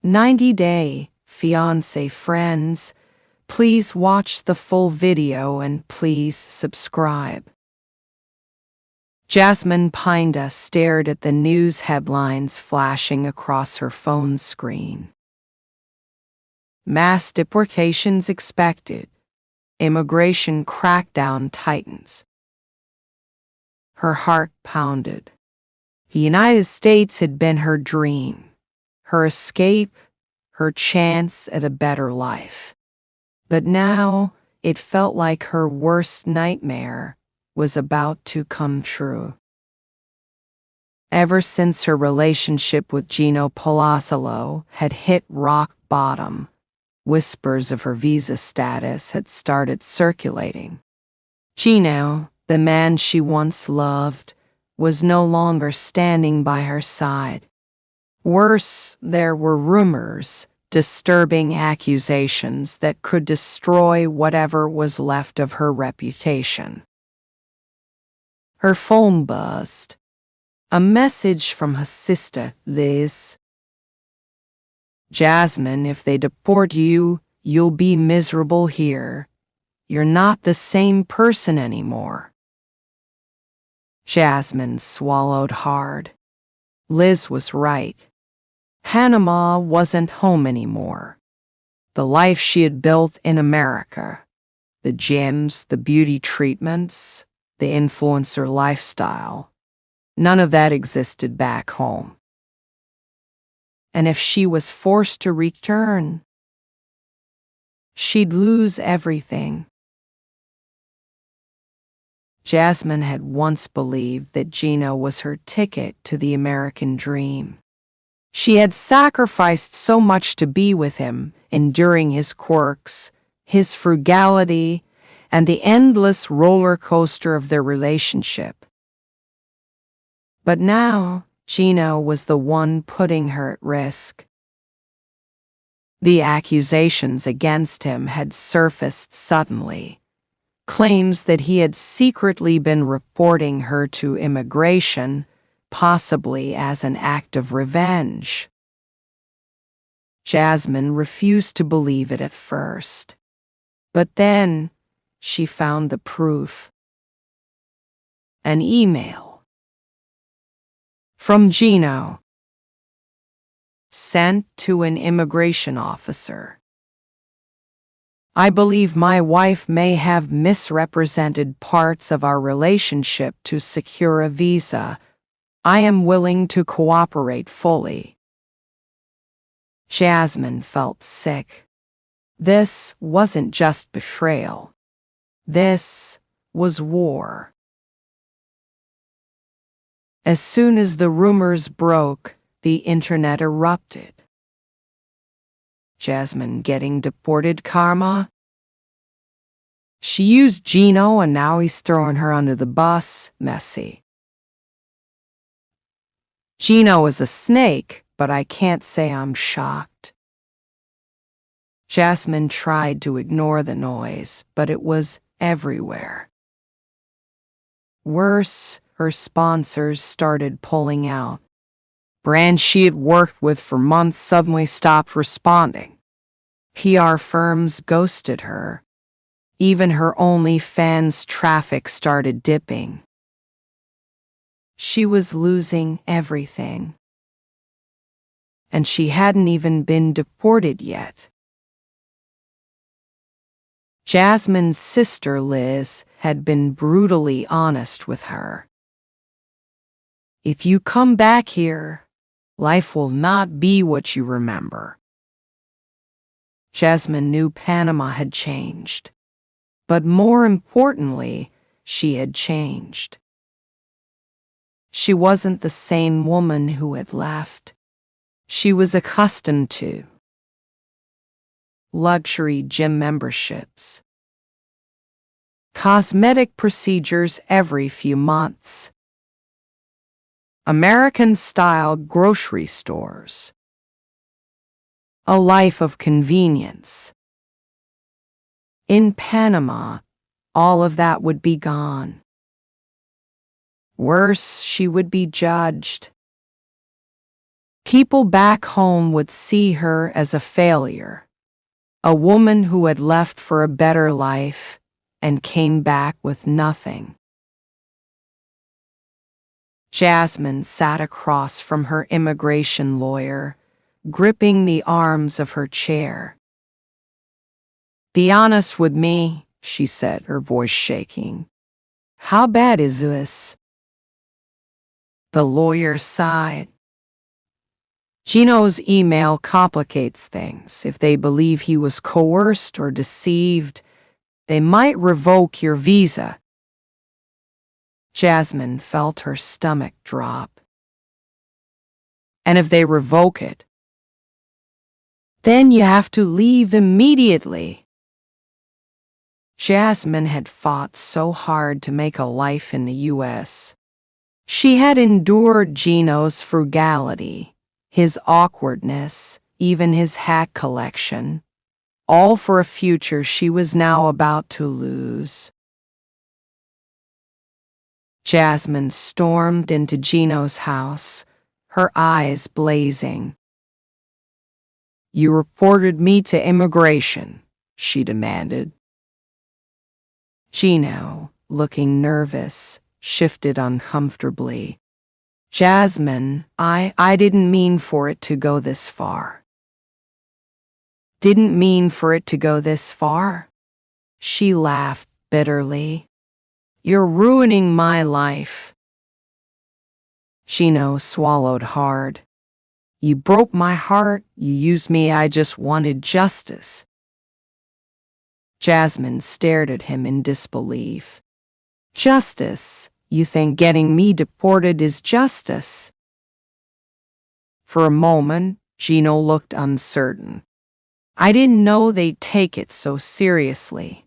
90-day fiancé friends, please watch the full video and please subscribe. Jasmine Pineda stared at the news headlines flashing across her phone screen. Mass deportations expected. Immigration crackdown tightens. Her heart pounded. The United States had been her dream, her escape, her chance at a better life. But now it felt like her worst nightmare was about to come true. Ever since her relationship with Gino had hit rock bottom, whispers of her visa status had started circulating. Gino, the man she once loved, was no longer standing by her side. Worse, there were rumors, disturbing accusations that could destroy whatever was left of her reputation. Her phone buzzed. A message from her sister, Liz. Jasmine, if they deport you, you'll be miserable here. You're not the same person anymore. Jasmine swallowed hard. Liz was right. Panama wasn't home anymore. The life she had built in America, the gyms, the beauty treatments, the influencer lifestyle, none of that existed back home. And if she was forced to return, she'd lose everything. Jasmine had once believed that Gino was her ticket to the American dream. She had sacrificed so much to be with him, enduring his quirks, his frugality, and the endless roller coaster of their relationship. But now, Gino was the one putting her at risk. The accusations against him had surfaced suddenly, claims that he had secretly been reporting her to immigration, possibly as an act of revenge. Jasmine refused to believe it at first, but then she found the proof. An email from Gino, sent to an immigration officer. I believe my wife may have misrepresented parts of our relationship to secure a visa. I am willing to cooperate fully. Jasmine felt sick. This wasn't just betrayal. This was war. As soon as the rumors broke, the internet erupted. Jasmine getting deported karma? She used Gino and now he's throwing her under the bus. Messy. Gino is a snake, but I can't say I'm shocked. Jasmine tried to ignore the noise, but it was everywhere. Worse, her sponsors started pulling out. Brands she had worked with for months suddenly stopped responding. PR firms ghosted her. Even her OnlyFans traffic started dipping. She was losing everything. And she hadn't even been deported yet. Jasmine's sister Liz had been brutally honest with her. If you come back here, life will not be what you remember. Jasmine knew Panama had changed. But more importantly, she had changed. She wasn't the same woman who had left. She was accustomed to luxury gym memberships, cosmetic procedures every few months, American-style grocery stores, a life of convenience. In Panama, all of that would be gone. Worse, she would be judged. People back home would see her as a failure, a woman who had left for a better life and came back with nothing. Jasmine sat across from her immigration lawyer, gripping the arms of her chair. "Be honest with me," she said, her voice shaking. "How bad is this?" The lawyer sighed. "Gino's email complicates things. If they believe he was coerced or deceived, they might revoke your visa." Jasmine felt her stomach drop. "And if they revoke it, then you have to leave immediately." Jasmine had fought so hard to make a life in the U.S. She had endured Gino's frugality, his awkwardness, even his hat collection, all for a future she was now about to lose. Jasmine stormed into Gino's house, her eyes blazing. "You reported me to immigration," she demanded. Gino, looking nervous, shifted uncomfortably. "Jasmine, I didn't mean for it to go this far." "Didn't mean for it to go this far?" She laughed bitterly. "You're ruining my life." Gino swallowed hard. "You broke my heart, you used me, I just wanted justice." Jasmine stared at him in disbelief. "Justice? You think getting me deported is justice?" For a moment, Gino looked uncertain. "I didn't know they'd take it so seriously."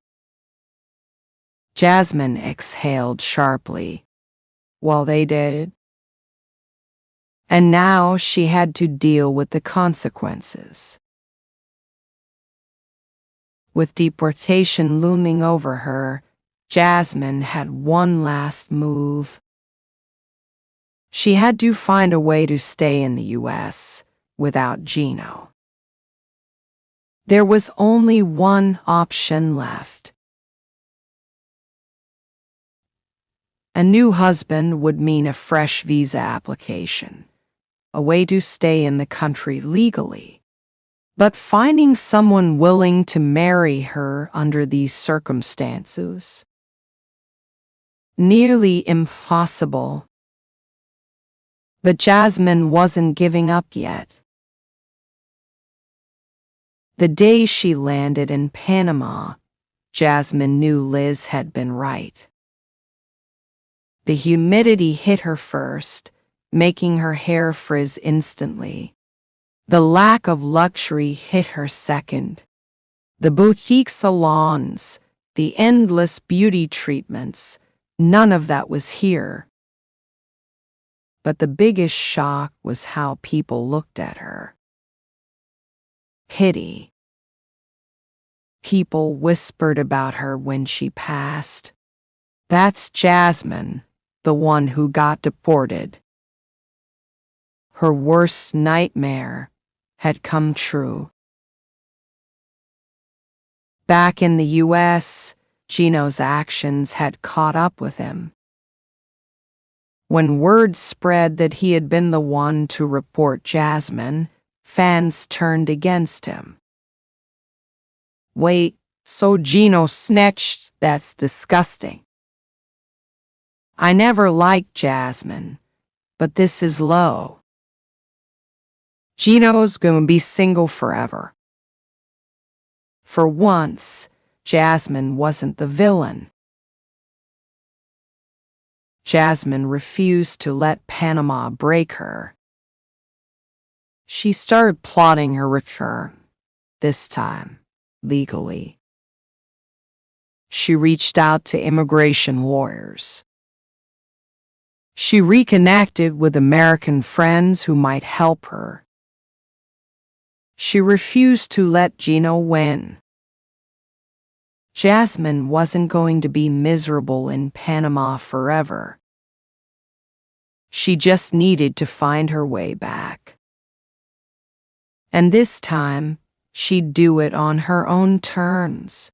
Jasmine exhaled sharply. "Well, they did." And now she had to deal with the consequences. With deportation looming over her, Jasmine had one last move. She had to find a way to stay in the U.S. without Gino. There was only one option left. A new husband would mean a fresh visa application, a way to stay in the country legally. But finding someone willing to marry her under these circumstances, nearly impossible. But Jasmine wasn't giving up yet. The day she landed in Panama, Jasmine knew Liz had been right. The humidity hit her first, making her hair frizz instantly. The lack of luxury hit her second. The boutique salons, the endless beauty treatments, none of that was here. But the biggest shock was how people looked at her. Pity. People whispered about her when she passed. "That's Jasmine, the one who got deported." Her worst nightmare had come true. Back in the U.S., Gino's actions had caught up with him. When word spread that he had been the one to report Jasmine, fans turned against him. "Wait, so Gino snitched? That's disgusting. I never liked Jasmine, but this is low. Gino's gonna be single forever." For once, Jasmine wasn't the villain. Jasmine refused to let Panama break her. She started plotting her return, this time legally. She reached out to immigration lawyers. She reconnected with American friends who might help her. She refused to let Gino win. Jasmine wasn't going to be miserable in Panama forever. She just needed to find her way back. And this time, she'd do it on her own terms.